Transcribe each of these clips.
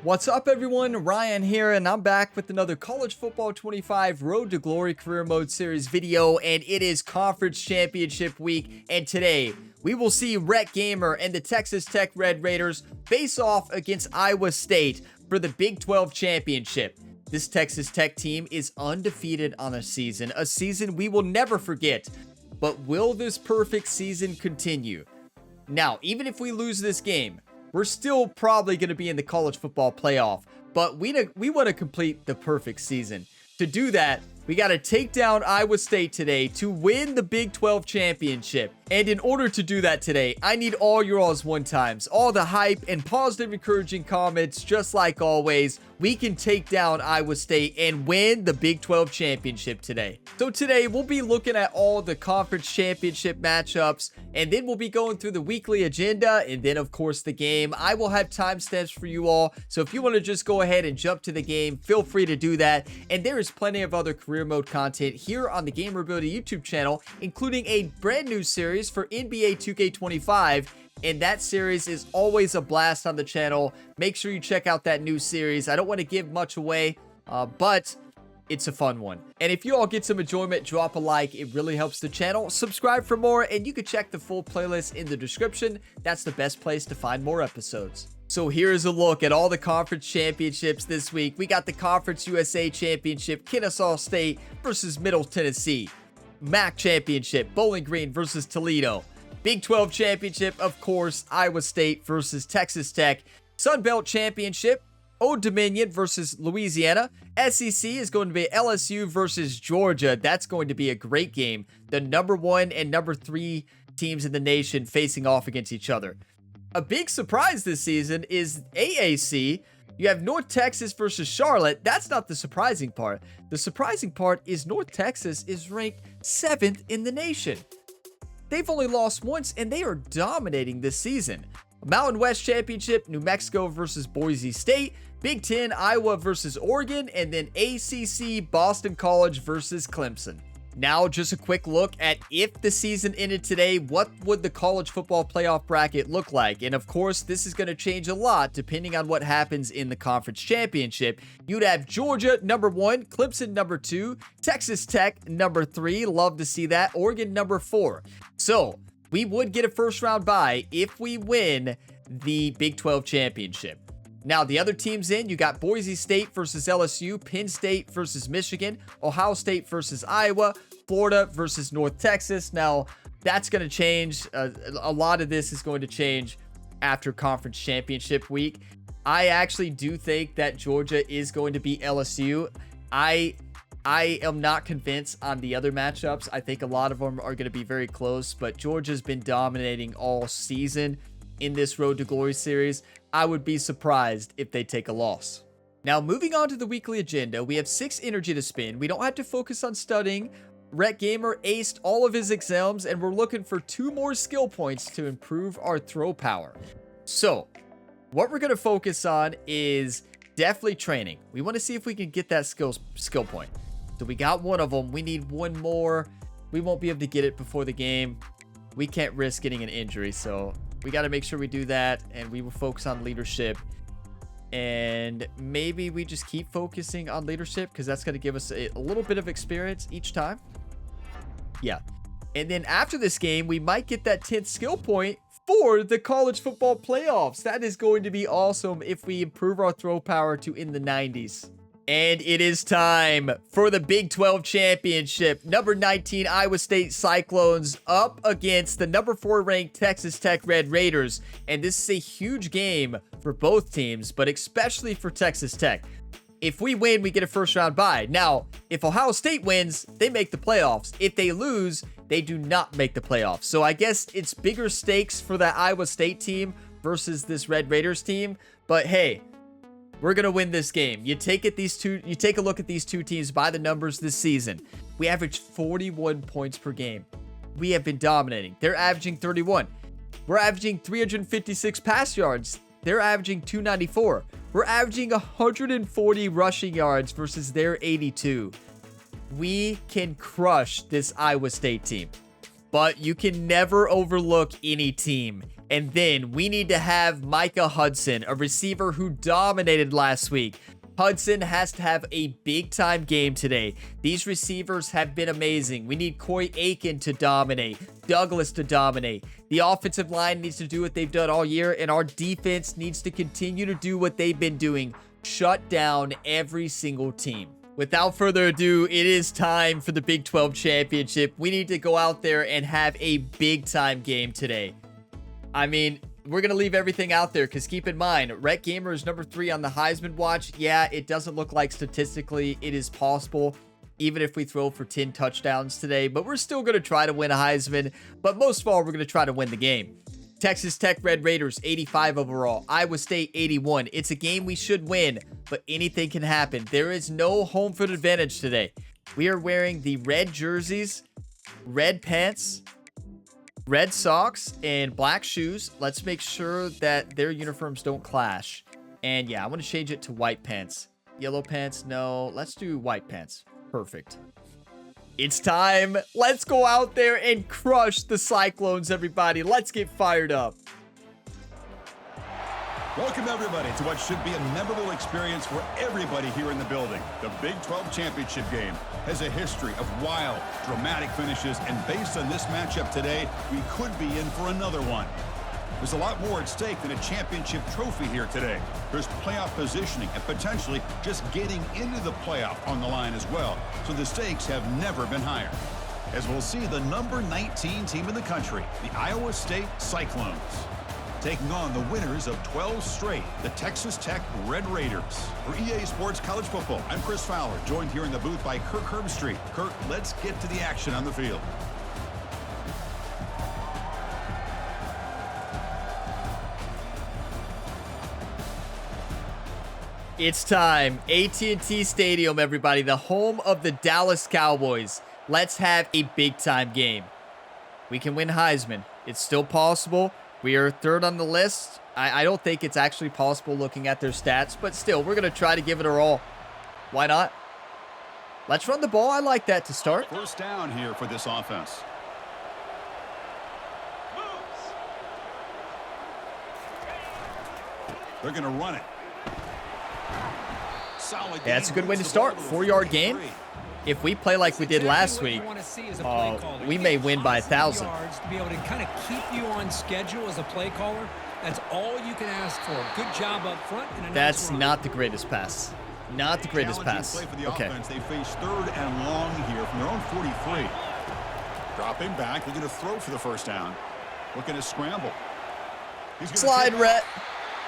What's up, everyone? Ryan here, and I'm back with another College Football 25 Road to Glory Career Mode Series video, and it is Conference Championship Week, and today we will see Rhett Gamer and the Texas Tech Red Raiders face off against Iowa State for the Big 12 Championship. This Texas Tech team is undefeated on a season we will never forget, but will this perfect season continue? Now, even if we lose this game, we're still probably going to be in the college football playoff, but we want to complete the perfect season. To do that, we got to take down Iowa State today to win the Big 12 championship. And in order to do that today, I need all your all's one-times, all the hype and positive encouraging comments, just like always. We can take down Iowa State and win the Big 12 championship today. So today, we'll be looking at all the conference championship matchups, and then we'll be going through the weekly agenda, and then, of course, the game. I will have timestamps for you all, so if you want to just go ahead and jump to the game, feel free to do that. And there is plenty of other career mode content here on the Gamerability YouTube channel, including a brand new series for NBA 2K25, and that series is always a blast on the channel. Make sure you check out that new series. I don't want to give much away, but it's a fun one. And if you all get some enjoyment, drop a like. It really helps the channel. Subscribe for more, and you can check the full playlist in the description. That's the best place to find more episodes. So here's a look at all the conference championships this week. We got the Conference USA Championship, Kennesaw State versus Middle Tennessee. MAC Championship, Bowling Green versus Toledo. Big 12 Championship, of course, Iowa State versus Texas Tech. Sun Belt Championship, Old Dominion versus Louisiana. SEC is going to be LSU versus Georgia. That's going to be a great game. The number 1 and number 3 teams in the nation facing off against each other. A big surprise this season is AAC. You have North Texas versus Charlotte. That's not the surprising part. The surprising part is North Texas is ranked 7th in the nation. They've only lost once, and they are dominating this season. Mountain West Championship, New Mexico versus Boise State. Big 10, Iowa versus Oregon. And then ACC, Boston College versus Clemson. Now, just a quick look at if the season ended today, what would the college football playoff bracket look like? And of course, this is going to change a lot depending on what happens in the conference championship. You'd have Georgia number 1, Clemson number 2, Texas Tech number 3. Love to see that. Oregon number 4. So we would get a first round bye if we win the Big 12 championship. Now, the other teams in, you got Boise State versus LSU, Penn State versus Michigan, Ohio State versus Iowa, Florida versus North Texas. Now, that's going to change. A lot of this is going to change after conference championship week. I actually do think that Georgia is going to beat LSU. I am not convinced on the other matchups. I think a lot of them are going to be very close, but Georgia's been dominating all season in this Road to Glory series. I would be surprised if they take a loss. Now, moving on to the weekly agenda, we have 6 energy to spin. We don't have to focus on studying. Rhett Gamer aced all of his exams, and we're looking for 2 more skill points to improve our throw power. So, what we're going to focus on is definitely training. We want to see if we can get that skill point. So we got one of them. We need one more. We won't be able to get it before the game. We can't risk getting an injury, so we got to make sure we do that, and we will focus on leadership. And maybe we just keep focusing on leadership because that's going to give us a little bit of experience each time. Yeah. And then after this game, we might get that 10th skill point for the college football playoffs. That is going to be awesome if we improve our throw power to in the 90s. And it is time for the Big 12 championship. Number 19 Iowa State Cyclones up against the number 4 ranked Texas Tech Red Raiders. And this is a huge game for both teams, but especially for Texas Tech. If we win, we get a first round bye. Now, if Ohio State wins, they make the playoffs. If they lose, they do not make the playoffs. So I guess it's bigger stakes for that Iowa State team versus this Red Raiders team. But hey, we're going to win this game. You take a look at these two teams by the numbers this season. We averaged 41 points per game. We have been dominating. They're averaging 31. We're averaging 356 pass yards. They're averaging 294. We're averaging 140 rushing yards versus their 82. We can crush this Iowa State team. but you can never overlook any team. And then we need to have Micah Hudson, a receiver who dominated last week. Hudson has to have a big-time game today. These receivers have been amazing. We need Corey Aiken to dominate, Douglas to dominate. The offensive line needs to do what they've done all year, and our defense needs to continue to do what they've been doing. Shut down every single team. Without further ado, it is time for the Big 12 Championship. We need to go out there and have a big-time game today. I mean, we're going to leave everything out there because keep in mind, Rhett Gamer is number 3 on the Heisman watch. Yeah, it doesn't look like statistically it is possible, even if we throw for 10 touchdowns today, but we're still going to try to win a Heisman. But most of all, we're going to try to win the game. Texas Tech Red Raiders, 85 overall. Iowa State, 81. It's a game we should win, but anything can happen. There is no home field advantage today. We are wearing the red jerseys, red pants, red socks, and black shoes. Let's make sure that their uniforms don't clash. And yeah, I want to change it to white pants. Yellow pants, no. Let's do white pants. Perfect. It's time. Let's go out there and crush the Cyclones, everybody. Let's get fired up. Welcome, everybody, to what should be a memorable experience for everybody here in the building. The Big 12 Championship game has a history of wild, dramatic finishes, and based on this matchup today, we could be in for another one. There's a lot more at stake than a championship trophy here today. There's playoff positioning and potentially just getting into the playoff on the line as well, so the stakes have never been higher. As we'll see the number 19 team in the country, the Iowa State Cyclones, taking on the winners of 12 straight, the Texas Tech Red Raiders. For EA Sports College Football, I'm Chris Fowler, joined here in the booth by Kirk Herbstreit. Kirk, let's get to the action on the field. It's time. AT&T Stadium, everybody, the home of the Dallas Cowboys. Let's have a big-time game. We can win Heisman. It's still possible. We are 3rd on the list. I don't think it's actually possible looking at their stats, but still, we're going to try to give it our all. Why not? Let's run the ball. I like that to start. First down here for this offense. They're going to run it. Yeah, that's a good way to start. 4-yard gain. If we play like we did last week, we may win by 1,000. To be able to kind of keep you on schedule as a play caller, that's all you can ask for. Good job up front. And that's not the greatest pass. Not the greatest pass. Okay. They face 3rd and long here from their own 43. Dropping back, they're going to throw for the first down. Looking to scramble. Slide, Rhett.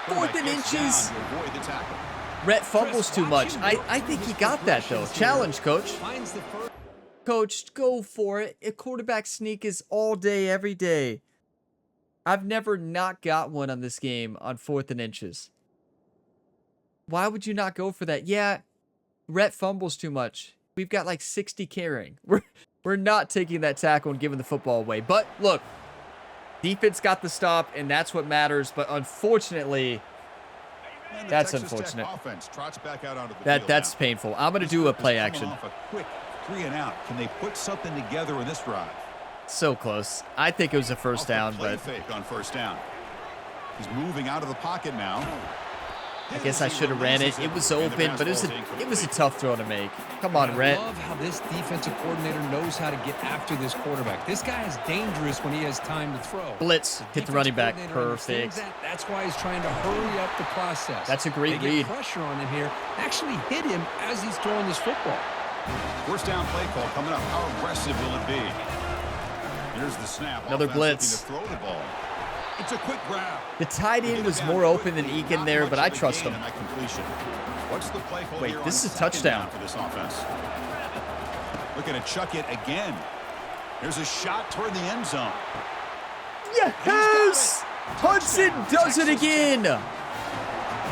4th and inches. Rhett fumbles too much. I think he got that, though. Challenge, Coach. Coach, go for it. A quarterback sneak is all day, every day. I've never not got one on this game on 4th and inches. Why would you not go for that? Yeah, Rhett fumbles too much. We've got like 60 carrying. We're not taking that tackle and giving the football away. But look, defense got the stop, and that's what matters. But unfortunately, that's unfortunate. That's painful. I'm going to do a play action. A quick 3 and out. Can they put something together in this drive? So close. I think it was a first down, but fake on first down. He's moving out of the pocket now. I guess I should have ran it. It was open, but it was a tough throw to make. Come on, Rhett. I love how this defensive coordinator knows how to get after this quarterback. This guy is dangerous when he has time to throw. Blitz, hit the running back. Perfect. That's why he's trying to hurry up the process. That's a great read. read. Pressure on him here. Actually hit him as he's throwing this football. First down play call coming up. How aggressive will it be? Here's the snap. Another blitz. To throw the ball. It's a quick grab. The tight end was more open than Eakin there, but I trust him. What's the play call? Wait, this is a touchdown for this offense. Looking to chuck it again. There's a shot toward the end zone. Yes! Hudson does it again.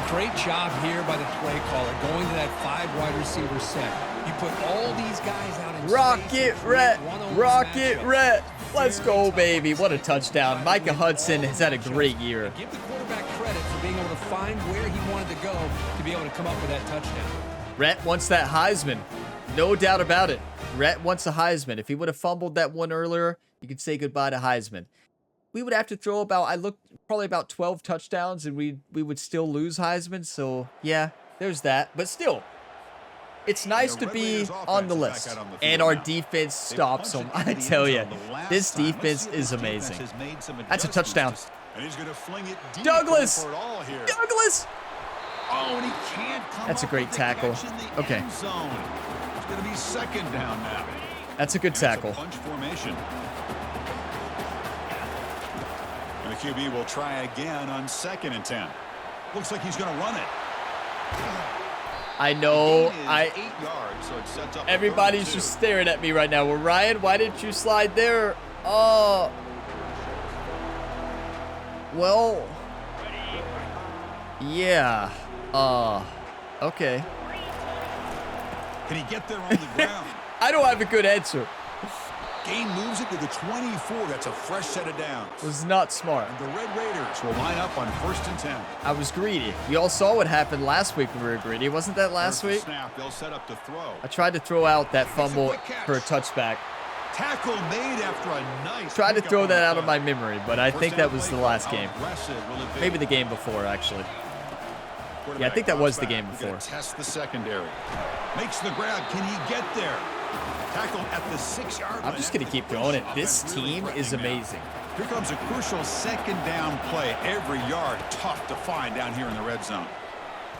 Great job here by the play caller, going to that 5 wide receiver set. You put all these guys out in Rocket Rhett. Rocket Rhett. Let's go, baby. What a touchdown. Micah Hudson has had a great year. Give the quarterback credit for being able to find where he wanted to go to be able to come up with that touchdown. Rhett wants that Heisman. No doubt about it. Rhett wants a Heisman. If he would have fumbled that one earlier, you could say goodbye to Heisman. We would have to throw about, I looked, probably about 12 touchdowns, and we would still lose Heisman. So, yeah, there's that. But still, it's nice to be on the list. And our defense stops them. I tell you, this defense is amazing. That's a touchdown. And he's going to fling it deep. Douglas! Douglas! Oh, and he can't come. That's a great tackle. Okay. It's going to be second down now. That's a good tackle. Punch formation. And the QB will try again on 2nd and 10. Looks like he's going to run it. I know. 8 yards, so it sets up Everybody's just staring at me right now. Well, Ryan, why didn't you slide there? Oh. Well. Yeah. Okay. Can he get there on the ground? I don't have a good answer. Gain moves it to the 24. That's a fresh set of downs. Was not smart. And the Red Raiders will line up on 1st and 10. I was greedy. You all saw what happened last week when we were greedy. Wasn't that last week? Snap, they'll set up to throw. I tried to throw out that fumble for a touchback. Tackle made after a nice. Tried to throw that out of my memory, but I think that was the last How game. aggressive will it be? Maybe the game before, actually. Yeah, I think that was the game before. Test the secondary. Makes the grab. Can he get there? Tackle at the 6-yard line. I'm just going to keep throwing it. This team is amazing. Here comes a crucial 2nd down play. Every yard tough to find down here in the red zone.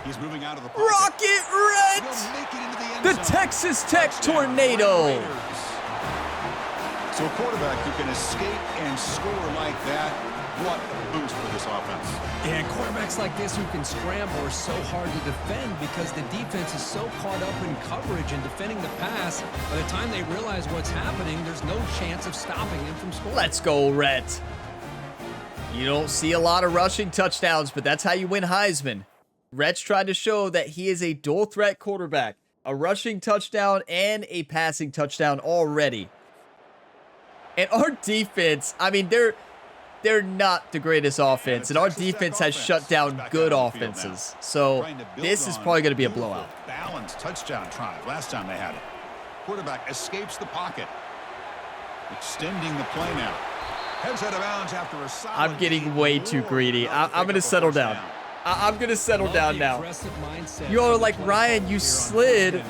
He's moving out of the pocket. Rocket Red! He'll make it into the end The zone. Texas Tech Touchdown, Tornado. Red Raiders. So a quarterback who can escape and score like that, what a boost for this offense. And quarterbacks like this who can scramble are so hard to defend because the defense is so caught up in coverage and defending the pass. By the time they realize what's happening, there's no chance of stopping him from scoring. Let's go, Rhett. You don't see a lot of rushing touchdowns, but that's how you win Heisman. Rhett's tried to show that he is a dual threat quarterback. A rushing touchdown and a passing touchdown already. And our defense, I mean, they're not the greatest offense, and our defense has shut down good offenses. So this is probably going to be a blowout. Balanced touchdown drive. Last time they had it. Quarterback escapes the pocket. Extending the play now. Heads out of bounds after a solid I'm getting way too greedy. I'm going to settle down. I'm going to settle down now. You're like, Ryan, you slid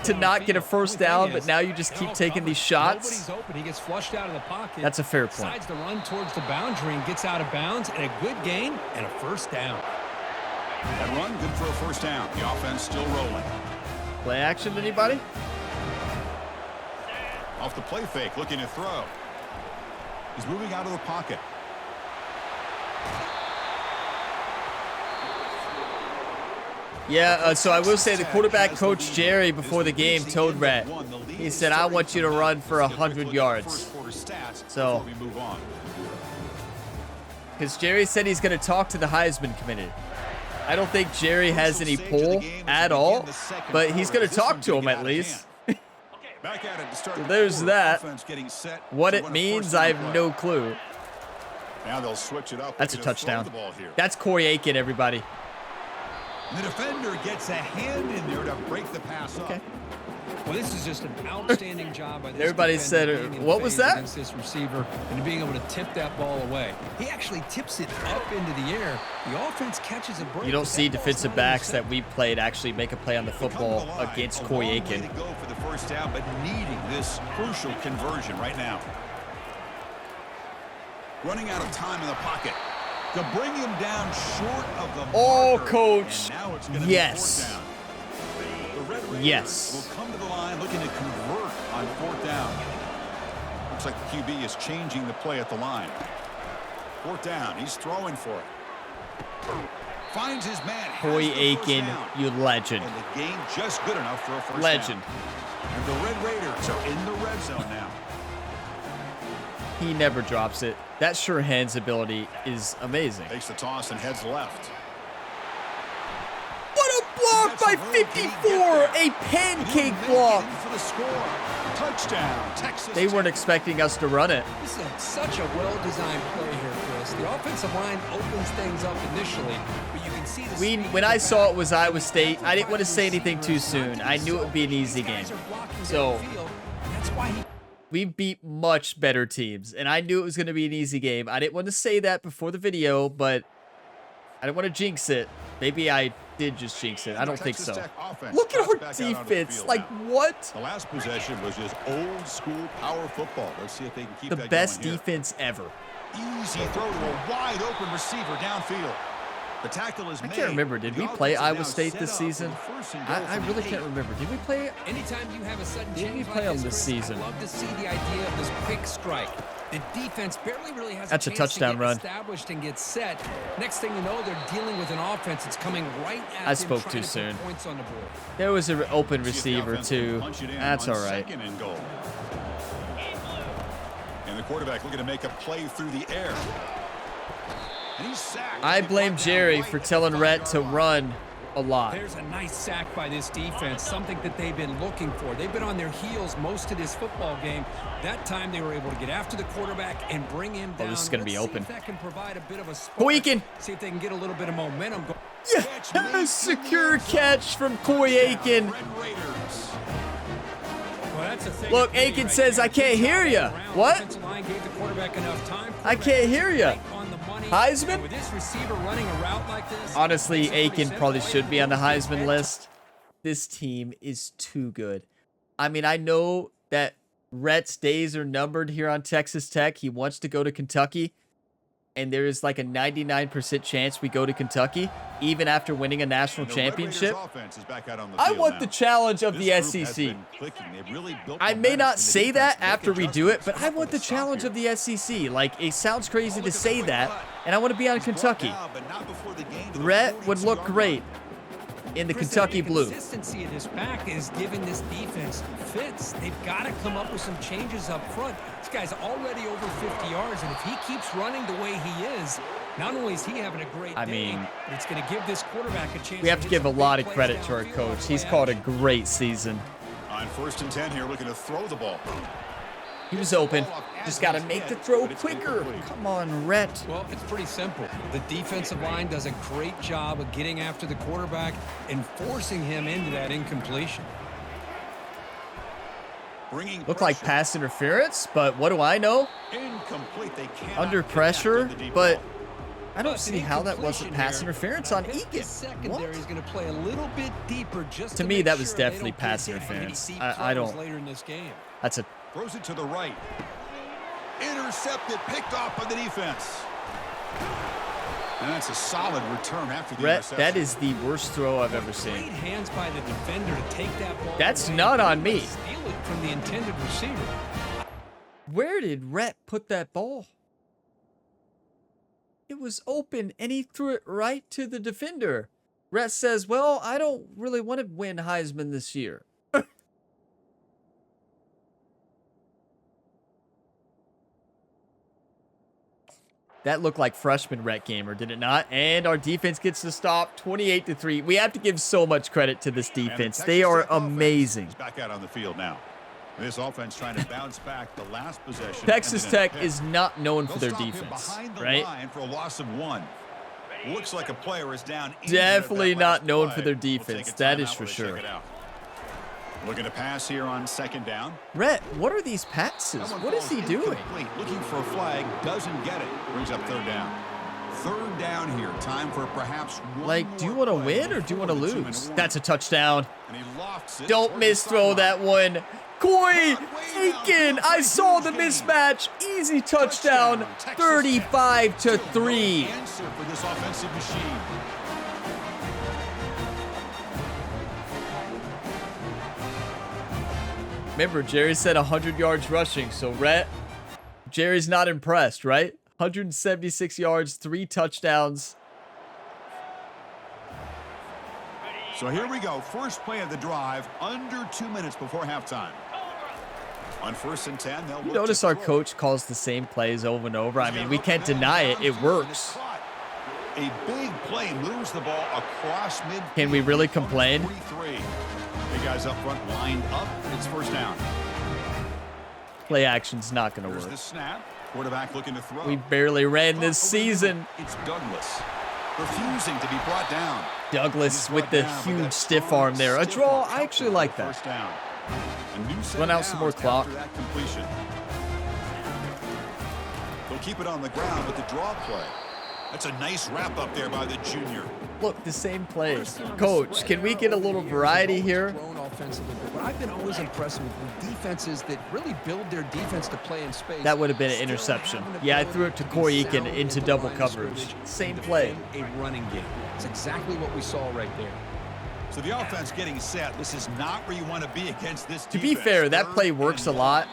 to not get a first down, but now you just keep taking these shots. He gets flushed out of the pocket. That's a fair point. Decides to run towards the boundary and gets out of bounds, and a good gain and a first down. That run good for a first down. The offense still rolling. Play action, anybody? Off the play fake, looking to throw. He's moving out of the pocket. Yeah, so I will say the quarterback coach, Jerry, before the game told Rhett, he said, I want you to run for 100 yards. So, because Jerry said he's going to talk to the Heisman committee. I don't think Jerry has any pull at all, but he's going to talk to him at least. So there's that. What it means, I have no clue. Now they'll switch it up. That's a touchdown. That's Corey Aiken, everybody. The defender gets a hand in there to break the pass up. Okay. Well, this is just an outstanding job by this Everybody defender said, being in what was phase that? against this receiver and being able to tip that ball away. He actually tips it up into the air. The offense catches a break. You don't see defensive backs that we played actually make a play on the football against Corey Aiken. To go for the first down, but needing this crucial conversion right now. Running out of time in the pocket. To bring him down short of the Oh, marker. coach. And now it's gonna be Yes. 4th down. The Red Raiders Yes. will come to the line looking to convert on 4th down. Looks like the QB is changing the play at the line. 4th down. He's throwing for it. Finds his man. Corey Aiken, you legend. And the gain just good enough for a first Legend. down. And the Red Raiders are in the red zone now. He never drops it. That sure hands ability is amazing. Takes the toss and heads left. What a block by 54! A pancake block! For the score. Touchdown, Texas. They weren't expecting us to run it. This is such a well-designed play here, Chris. The offensive line opens things up initially, but you can see the When I saw it was Iowa State, I didn't want to say anything too soon. I knew it would be an easy game. So, that's why We beat much better teams, and I knew it was going to be an easy game. I didn't want to say that before the video, but I didn't want to jinx it. Maybe I did just jinx it. I don't think so. Look at our defense. Like, what? The last possession was just old school power football. Let's see if they can keep that going. The best defense ever. Easy throw to a wide open receiver downfield. The tackle is made. I can't remember. Did we play Iowa State this season? I really can't remember. Did we play? Anytime you have a sudden Did we change play like them this season? I love to see the idea of this quick strike. The defense barely really has That's a chance touchdown to get run. established and get set. Next thing you know, they're dealing with an offense that's coming right at them. I spoke trying too to put soon. points on the board. There was an open receiver too. That's all right. And the quarterback looking to make a play through the air. And he's sacked. I blame Jerry for telling Rhett to run a lot. There's a nice sack by this defense, something that they've been looking for. They've been on their heels most of this football game. That time they were able to get after the quarterback and bring him down. Oh, this is going to be open. If that can provide a bit of a spark. Koiken. See if they can get a little bit of momentum going. Yeah, secure catch from Coy Aiken. Look, Aiken says, I can't hear you. What? I can't hear you. Heisman? With this receiver running a route like this, honestly, Aiken probably should be on the Heisman list. This team is too good. I mean, I know that Rhett's days are numbered here on Texas Tech. He wants to go to Kentucky. And there is like a 99% chance we go to Kentucky, even after winning a national championship. I want the challenge of the SEC. I may not say that after we do it, but I want the challenge of the SEC. Like, it sounds crazy to say that, and I want to be on Kentucky. Rhett would look great in the Kentucky blue. The consistency of this pack is giving this defense fits. They've got to come up with some changes up front. This guy's already over 50 yards, and if he keeps running the way he is, not only is he having a great day, but it's going to give this quarterback a chance. We have to give a lot of credit to our coach. He's called a great season. On 1st and 10 here, looking to throw the ball. He was open. Just got to make the throw quicker. Come on, Rhett. Well, it's pretty simple. The defensive line does a great job of getting after the quarterback and forcing him into that incompletion. Looked like pass interference, but what do I know? Under pressure, but I don't see how that wasn't pass interference on Egan. Secondary is going to play a little bit deeper just to me, that was definitely pass interference. I don't. Later in this game. That's a. Throws it to the right. Intercepted, picked off by the defense. And that's a solid return after the interception. That is the worst throw I've ever seen. Great hands by the defender to take that ball. That's not on me. Steal it from the intended receiver. Where did Rhett put that ball? It was open, and he threw it right to the defender. Rhett says, well, I don't really want to win Heisman this year. That looked like freshman Rhett Gamer, did it not? And our defense gets to stop 28-3. We have to give so much credit to this defense. They are amazing. Back out on the field now. This offense trying to bounce back the last possession. Texas Tech is not known for their defense, right? For a loss of 1. Looks like a player is down. Definitely not known for their defense. That is for sure. Looking to pass here on 2nd down. Rhett, what are these passes? What is he doing? Looking for a flag, doesn't get it. Brings up 3rd down. 3rd down here. Time for perhaps one. Like, do you want to win or do you want to lose? That's a touchdown. And he lofts it. Don't misthrow that one. Coy Aiken, I saw the mismatch. Easy touchdown. 35-3. Answer for this offensive machine. Remember, Jerry said 100 yards rushing, so Rhett, Jerry's not impressed, right? 176 yards, 3 touchdowns. So here we go. First play of the drive, under 2 minutes before halftime. On 1st and 10, they'll notice our coach calls the same plays over and over. I mean, we can't deny it. It works. A big play moves the ball across midfield. Can we really complain? 43. Big guys up front lined up. It's 1st down. Play action's not going to work. The snap. Quarterback looking to throw. We barely ran this season. It's Douglas refusing to be brought down. Douglas with the huge stiff arm there. A draw. I actually like that. 1st down. A new set Run of out some more downs clock. after that completion. They'll keep it on the ground with the draw play. That's a nice wrap up there by the junior. Look, the same plays. Coach, can we get a little variety here? But I've been always impressed with defenses that really build their defense to play in space. That would have been an interception. Yeah, I threw it to Corey Eakin into double coverage. Same play. A running game. It's exactly what we saw right there. So the offense getting set. This is not where you want to be against this To be defense. fair, that play Third works a and lot.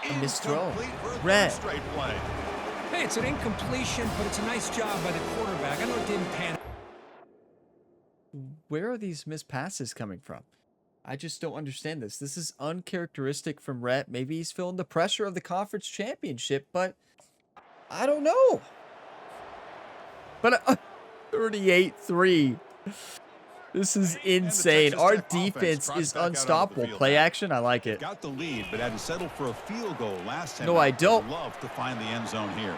long. A missed throw. Incomplete for a Red. third straight play. Hey, it's an incompletion, but it's a nice job by the quarterback. I know it didn't pan. Where are these missed passes coming from? I just don't understand this. This is uncharacteristic from Rhett. Maybe he's feeling the pressure of the conference championship, but I don't know. But 38-3. This is insane. Texas Our Tech offense defense crossed is back out onto the unstoppable. field Play now. action, I like it. Got the lead, but had to settle for a field goal last time. No, out. I don't. Love to find the end zone here.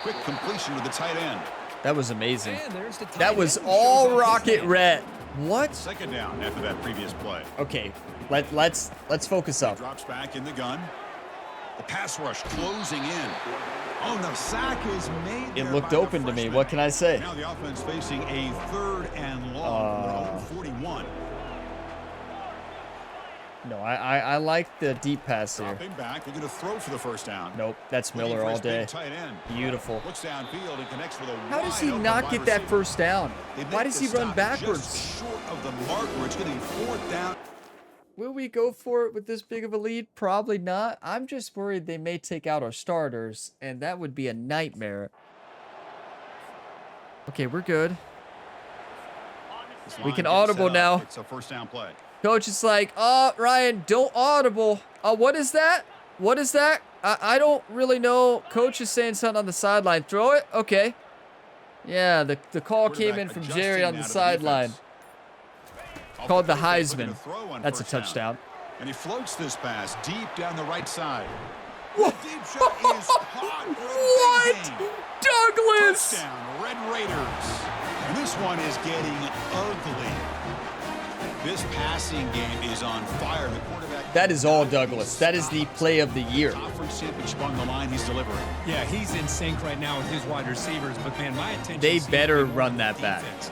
Quick completion to the tight end. That was amazing. And there's the tight That was end who shows all off his Rocket hand. Rhett. What? Second down after that previous play. Okay, let's focus up. Drops back in the gun. The pass rush closing in. Oh, no, sack is made. It there looked by the open to me. freshman. What can I say? Now the offense facing a third and long. We're over 41. No, I like the deep pass here. Dropping back, looking to throw for the first down. Nope, that's Looking Miller for all his big day. tight end. Beautiful. Looks downfield and connects with a How does he wide open not wide get that receiver. first down? They make Why does the he run stop backwards? Just short of the marker. It's getting fourth down. Will we go for it with this big of a lead? Probably not. I'm just worried they may take out our starters, and that would be a nightmare. Okay, we're good. This We line can getting audible set up. now. It's a first down play. Coach is like, oh, Ryan, don't audible. What is that? What is that? I don't really know. Coach is saying something on the sideline. Throw it? Okay. Yeah, the call came in Quarterback from adjusting Jerry on now the to sideline. defense. Off Called the quarterback looking Heisman. to throw on That's a first down. touchdown. And he floats this pass deep down the right side. Whoa. The deep shot is caught for a big What? gain. Douglas! Touchdown, Red Raiders. And this one is getting ugly. This passing game is on fire. The quarterback. That is all Douglas. That is the play of the year. Conference championship on the line. He's delivering. Yeah, he's in sync right now with his wide receivers, but man, my attention. They seems to better be more run on that the back. defense.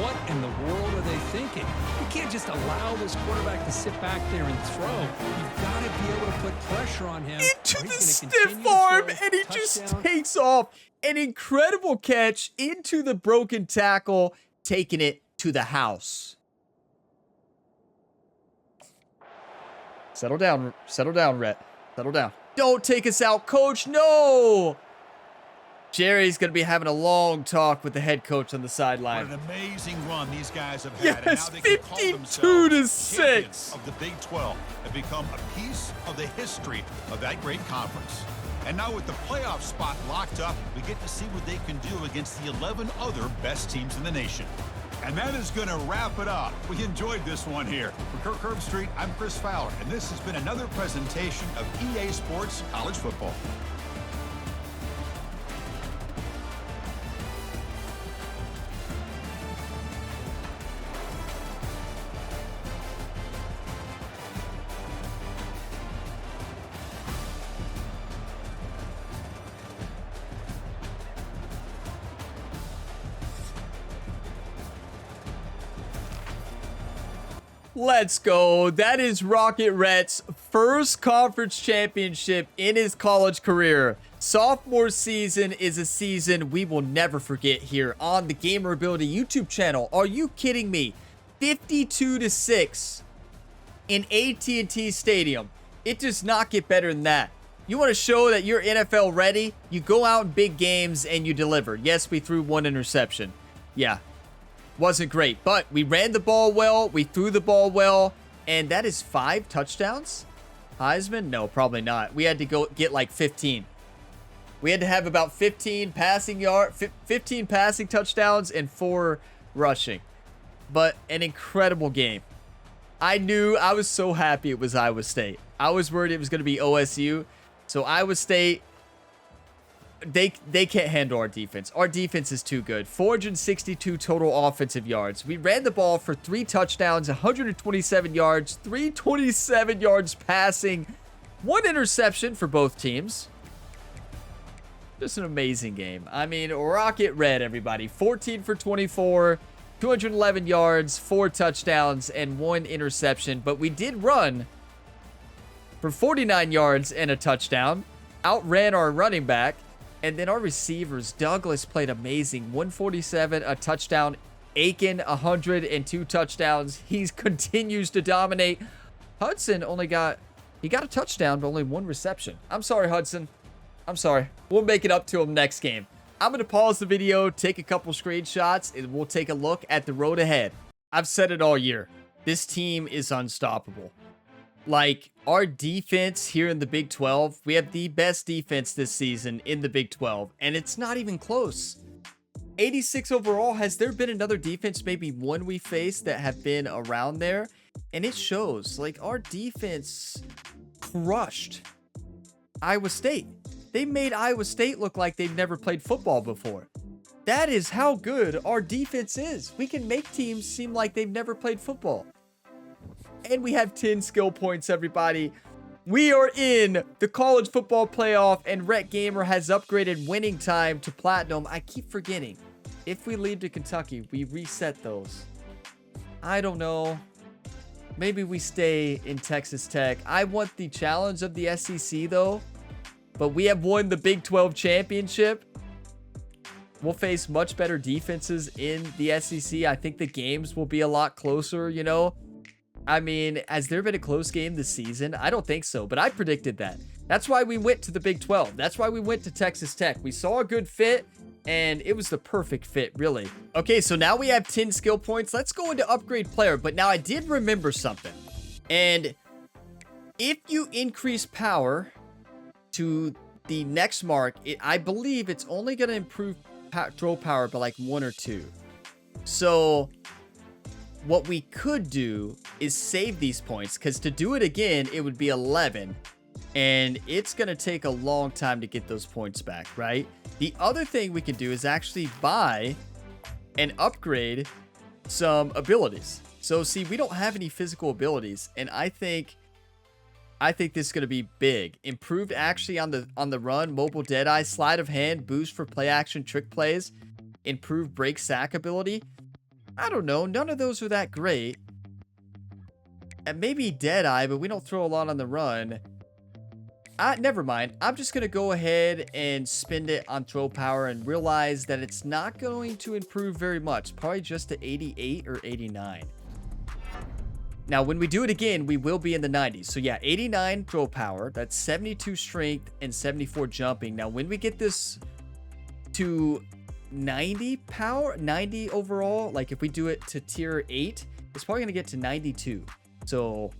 What in the world are they thinking? You can't just allow this quarterback to sit back there and throw. You've got to be able to put pressure on him. Into or the he's gonna stiff continue to arm, throw. and he just Touchdown. takes off. An incredible catch into the broken tackle, taking it to the house. Settle down, Rhett. Settle down. Don't take us out, coach. No! Jerry's going to be having a long talk with the head coach on the What sideline. an amazing run these guys have had. Yes, and now they can call 52 to themselves 6. champions of the Big 12 and become a piece of the history of that great conference. And now with the playoff spot locked up, we get to see what they can do against the 11 other best teams in the nation. And that is going to wrap it up. We enjoyed this one here. For Kirk Herbstreit, I'm Chris Fowler, and this has been another presentation of EA Sports College Football. Let's go. That is Rocket Rhett's first conference championship in his college career. Sophomore season is a season we will never forget here on the Gamer Ability YouTube channel. Are you kidding me? 52 to 6 in AT&T Stadium. It does not get better than that. You want to show that you're NFL ready? You go out in big games and you deliver. Yes, we threw one interception. Yeah. Wasn't great, but we ran the ball well, we threw the ball well, and that is 5 touchdowns? Heisman? No, probably not. We had to go get like 15. We had to have about 15 passing touchdowns and 4 rushing. But an incredible game. I was so happy it was Iowa State. I was worried it was going to be OSU. So Iowa State, they can't handle our defense. Our defense is too good. 462 total offensive yards. We ran the ball for 3 touchdowns, 127 yards, 327 yards passing, 1 interception for both teams. Just an amazing game. I mean, rocket red, everybody. 14 for 24, 211 yards, 4 touchdowns, and 1 interception. But we did run for 49 yards and a touchdown. Outran our running back. And then our receivers, Douglas played amazing. 147, a touchdown. Aiken, 102 touchdowns. He continues to dominate. Hudson he got a touchdown, but only 1 reception. I'm sorry, Hudson. I'm sorry. We'll make it up to him next game. I'm going to pause the video, take a couple screenshots, and we'll take a look at the road ahead. I've said it all year. This team is unstoppable. Like, our defense here in the Big 12, we have the best defense this season in the Big 12, and it's not even close. 86 overall. Has there been another defense, maybe one we faced, that have been around there? And it shows. Like, our defense crushed Iowa State. They made Iowa State look like they've never played football before. That is how good our defense is. We can make teams seem like they've never played football. And we have 10 skill points, everybody. We are in the college football playoff, and Rhett Gamer has upgraded winning time to platinum. I keep forgetting. If we leave to Kentucky, we reset those. I don't know. Maybe we stay in Texas Tech. I want the challenge of the SEC, though. But we have won the Big 12 championship. We'll face much better defenses in the SEC. I think the games will be a lot closer, you know. I mean, has there been a close game this season? I don't think so, but I predicted that. That's why we went to the Big 12. That's why we went to Texas Tech. We saw a good fit, and it was the perfect fit, really. Okay, so now we have 10 skill points. Let's go into upgrade player, but now I did remember something. And if you increase power to the next mark, I believe it's only going to improve throw power by like 1 or 2. So what we could do is save these points, because to do it again, it would be 11. And it's going to take a long time to get those points back, right? The other thing we can do is actually buy and upgrade some abilities. So see, we don't have any physical abilities, and I think this is going to be big. Improved actually on the run, mobile deadeye, sleight of hand, boost for play action trick plays, improved break sack ability. I don't know. None of those are that great. And maybe deadeye, but we don't throw a lot on the run. Never mind. I'm just going to go ahead and spend it on throw power and realize that it's not going to improve very much. Probably just to 88 or 89. Now, when we do it again, we will be in the 90s. So yeah, 89 throw power. That's 72 strength and 74 jumping. Now, when we get this to 90 power, 90 overall, like if we do it to tier 8, it's probably going to get to 92. So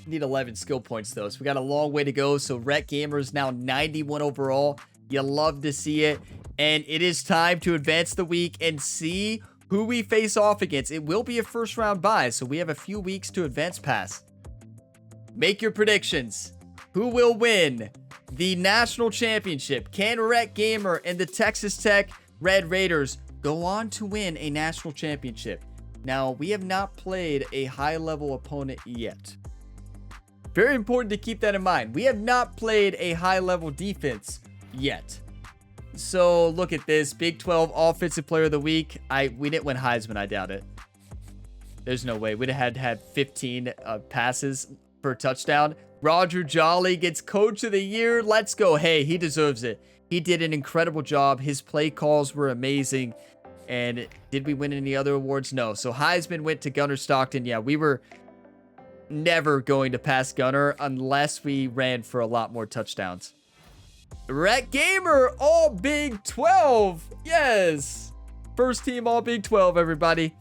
need 11 skill points though. So we got a long way to go. So Rhett Gamer is now 91 overall. You love to see it. And it is time to advance the week and see who we face off against. It will be a first round bye, so we have a few weeks to advance past. Make your predictions. Who will win the national championship? Can Rhett Gamer and the Texas Tech Red Raiders go on to win a national championship? Now, we have not played a high-level opponent yet. Very important to keep that in mind. We have not played a high-level defense yet. So, look at this. Big 12 Offensive Player of the Week. We didn't win Heisman. I doubt it. There's no way. We'd have had to have 15 passes per touchdown. Roger Jolly gets Coach of the Year. Let's go. Hey, he deserves it. He did an incredible job. His play calls were amazing. And did we win any other awards? No. So Heisman went to Gunnar Stockton. Yeah, we were never going to pass Gunnar unless we ran for a lot more touchdowns. Rhett Gamer, all Big 12. Yes. First team all Big 12, everybody.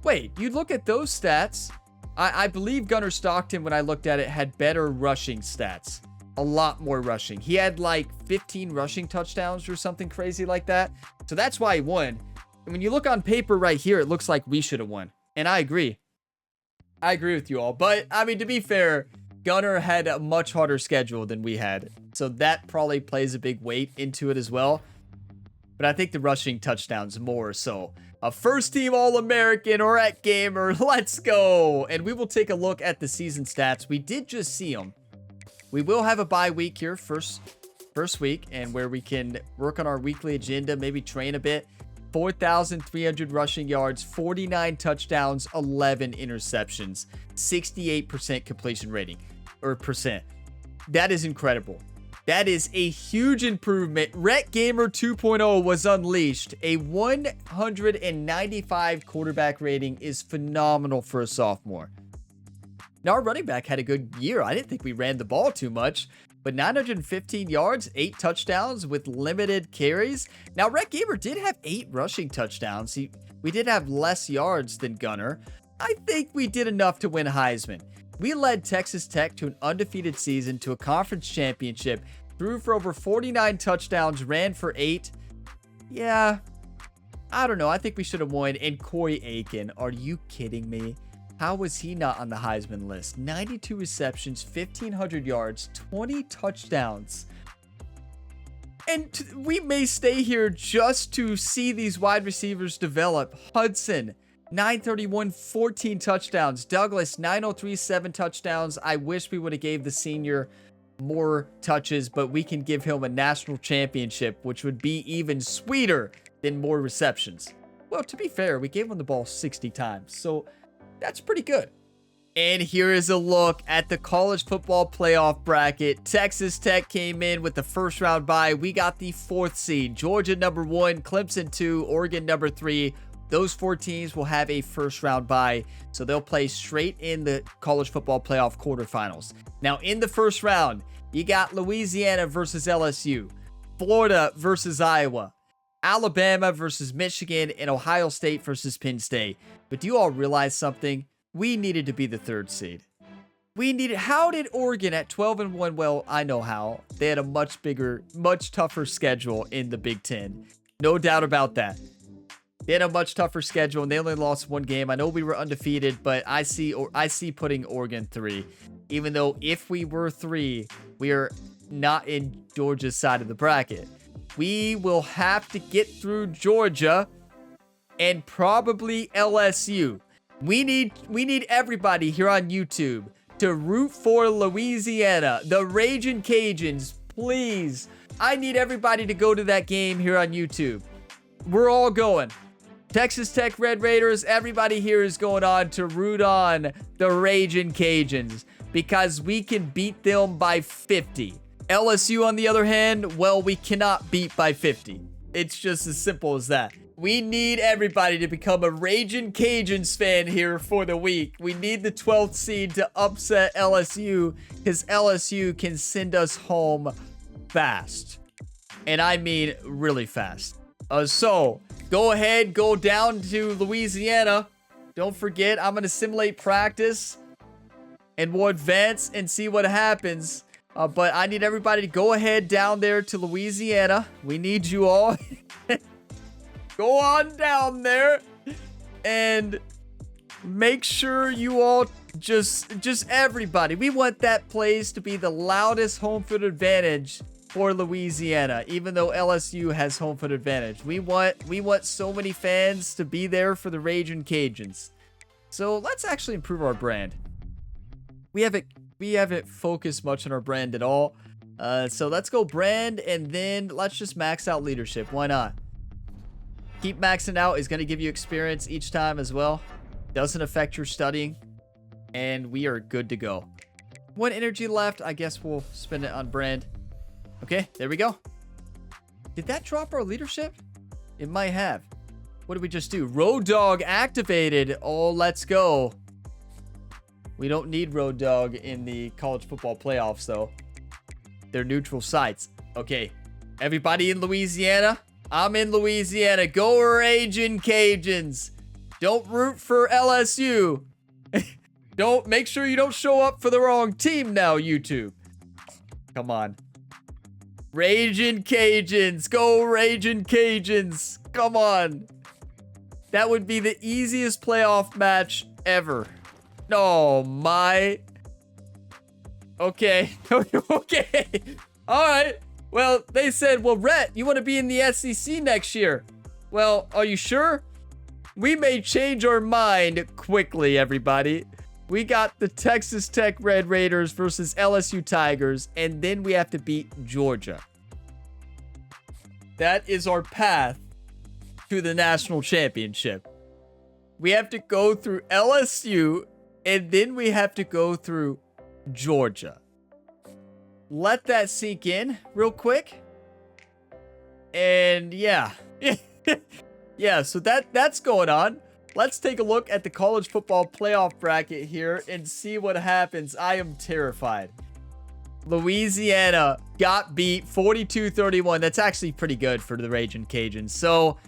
Wait, you look at those stats. I believe Gunnar Stockton, when I looked at it, had better rushing stats. A lot more rushing. He had like 15 rushing touchdowns or something crazy like that. So that's why he won. And when you look on paper right here, it looks like we should have won. And I agree. I agree with you all. But, I mean, to be fair, Gunnar had a much harder schedule than we had. So that probably plays a big weight into it as well. But I think the rushing touchdowns more. So a first team All-American or at gamer, let's go. And we will take a look at the season stats. We did just see them. We will have a bye week here, first week, and where we can work on our weekly agenda, maybe train a bit. 4,300 rushing yards, 49 touchdowns, 11 interceptions, 68% completion rating, or percent. That is incredible. That is a huge improvement. Rhett Gamer 2.0 was unleashed. A 195 quarterback rating is phenomenal for a sophomore. Now, our running back had a good year. I didn't think we ran the ball too much, but 915 yards, 8 touchdowns with limited carries. Now, Rhett Gamer did have 8 rushing touchdowns. We did have less yards than Gunner. I think we did enough to win Heisman. We led Texas Tech to an undefeated season, to a conference championship, threw for over 49 touchdowns, ran for 8. Yeah, I don't know. I think we should have won. And Corey Aiken, are you kidding me? How was he not on the Heisman list? 92 receptions, 1,500 yards, 20 touchdowns. And we may stay here just to see these wide receivers develop. Hudson, 931, 14 touchdowns. Douglas, 903, 7 touchdowns. I wish we would have gave the senior more touches, but we can give him a national championship, which would be even sweeter than more receptions. Well, to be fair, we gave him the ball 60 times, so that's pretty good. And here is a look at the college football playoff bracket. Texas Tech came in with the first round bye. We got the 4th seed. Georgia number 1, Clemson 2, Oregon number 3. Those 4 teams will have a first round bye, so they'll play straight in the college football playoff quarterfinals. Now, in the first round, you got Louisiana versus LSU, Florida versus Iowa, Alabama versus Michigan, and Ohio State versus Penn State. But do you all realize something? We needed to be the 3rd seed. How did Oregon at 12-1? Well, I know how. They had a much bigger, much tougher schedule in the Big Ten. No doubt about that. They had a much tougher schedule, and they only lost 1 game. I know we were undefeated, but I see putting Oregon 3. Even though if we were 3, we are not in Georgia's side of the bracket. We will have to get through Georgia and probably LSU. We need everybody here on YouTube to root for Louisiana, the Ragin' Cajuns. Please, I need everybody to go to that game here on YouTube. We're all going. Texas Tech Red Raiders, everybody here is going on to root on the Ragin' Cajuns because we can beat them by 50. LSU, on the other hand, well, we cannot beat by 50. It's just as simple as that. We need everybody to become a Ragin' Cajuns fan here for the week. We need the 12th seed to upset LSU because LSU can send us home fast. And I mean really fast. So, go ahead, go down to Louisiana. Don't forget, I'm going to simulate practice. And we'll advance and see what happens. But I need everybody to go ahead down there to Louisiana. We need you all. Go on down there. And make sure you all just everybody. We want that place to be the loudest home field advantage for Louisiana, even though LSU has home field advantage. We want so many fans to be there for the Ragin' Cajuns. So let's actually improve our brand. We haven't focused much on our brand at all. So let's go brand, and then let's just max out leadership. Why not? Keep maxing out is going to give you experience each time as well. Doesn't affect your studying. And we are good to go. 1 energy left. I guess we'll spend it on brand. Okay, there we go. Did that drop our leadership? It might have. What did we just do? Road Dog activated. Oh, let's go. We don't need Road Dog in the college football playoffs, though. They're neutral sites. Okay, everybody in Louisiana? I'm in Louisiana. Go Ragin' Cajuns. Don't root for LSU. Make sure you don't show up for the wrong team now, YouTube. Come on. Ragin' Cajuns. Go Ragin' Cajuns. Come on. That would be the easiest playoff match ever. Oh my. Okay. Okay. All right. Well, they said, well, Rhett, you want to be in the SEC next year? Well, are you sure? We may change our mind quickly, everybody. We got the Texas Tech Red Raiders versus LSU Tigers, and then we have to beat Georgia. That is our path to the national championship. We have to go through LSU, and then we have to go through Georgia. Let that sink in real quick. And yeah. Yeah, so that's going on. Let's take a look at the college football playoff bracket here and see what happens. I am terrified. Louisiana got beat 42-31. That's actually pretty good for the Ragin' Cajuns. So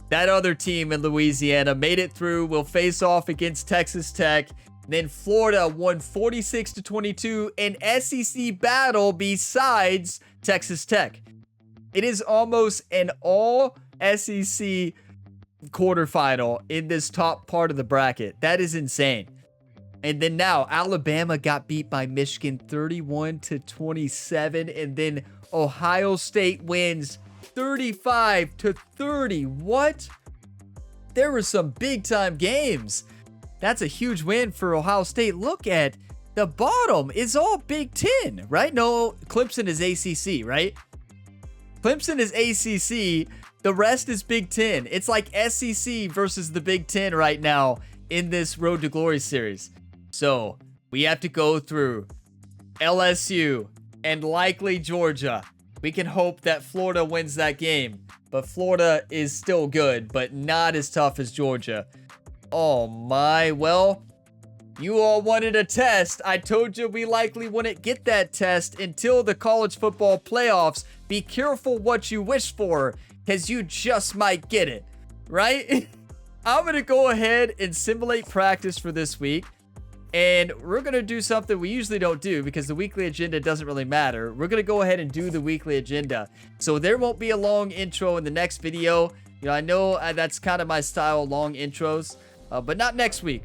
that other team in Louisiana made it through. Will face off against Texas Tech. Then Florida won 46-22, an SEC battle besides Texas Tech. It is almost an all SEC quarterfinal in this top part of the bracket. That is insane. And then now Alabama got beat by Michigan 31-27, and then Ohio State wins 35-30. What? There were some big time games. That's a huge win for Ohio State. Look at the bottom. It's all Big Ten, right? No, Clemson is ACC, right? Clemson is ACC. The rest is Big Ten. It's like SEC versus the Big Ten right now in this Road to Glory series. So we have to go through LSU and likely Georgia. We can hope that Florida wins that game. But Florida is still good, but not as tough as Georgia. Oh my, well, you all wanted a test. I told you we likely wouldn't get that test until the college football playoffs. Be careful what you wish for, because you just might get it, right? I'm going to go ahead and simulate practice for this week. And we're going to do something we usually don't do because the weekly agenda doesn't really matter. We're going to go ahead and do the weekly agenda. So there won't be a long intro in the next video. You know, I know that's kind of my style, long intros. But not next week.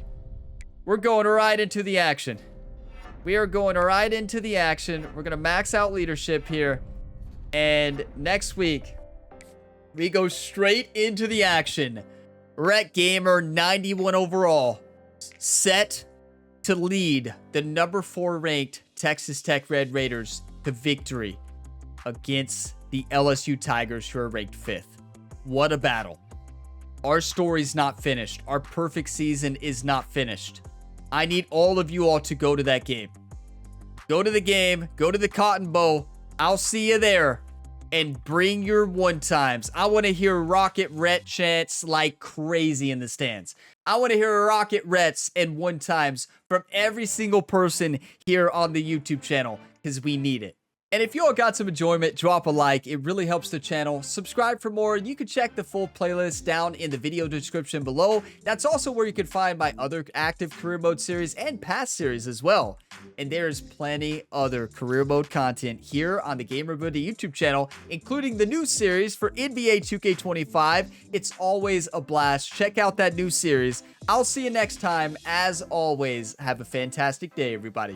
We're going right into the action. We are going right into the action. We're going to max out leadership here. And next week, we go straight into the action. Rhett Gamer, 91 overall. Set to lead the number 4 ranked Texas Tech Red Raiders to victory against the LSU Tigers, who are ranked 5th. What a battle. Our story's not finished. Our perfect season is not finished. I need all of you all to go to that game. Go to the game. Go to the Cotton Bowl. I'll see you there. And bring your one times. I want to hear Rocket Rhett chants like crazy in the stands. I want to hear Rocket Rhetts and one times from every single person here on the YouTube channel, because we need it. And if you all got some enjoyment, drop a like. It really helps the channel. Subscribe for more. You can check the full playlist down in the video description below. That's also where you can find my other active career mode series and past series as well. And there's plenty other career mode content here on the Gamer Buddy YouTube channel, including the new series for NBA 2K25. It's always a blast. Check out that new series. I'll see you next time. As always, have a fantastic day, everybody.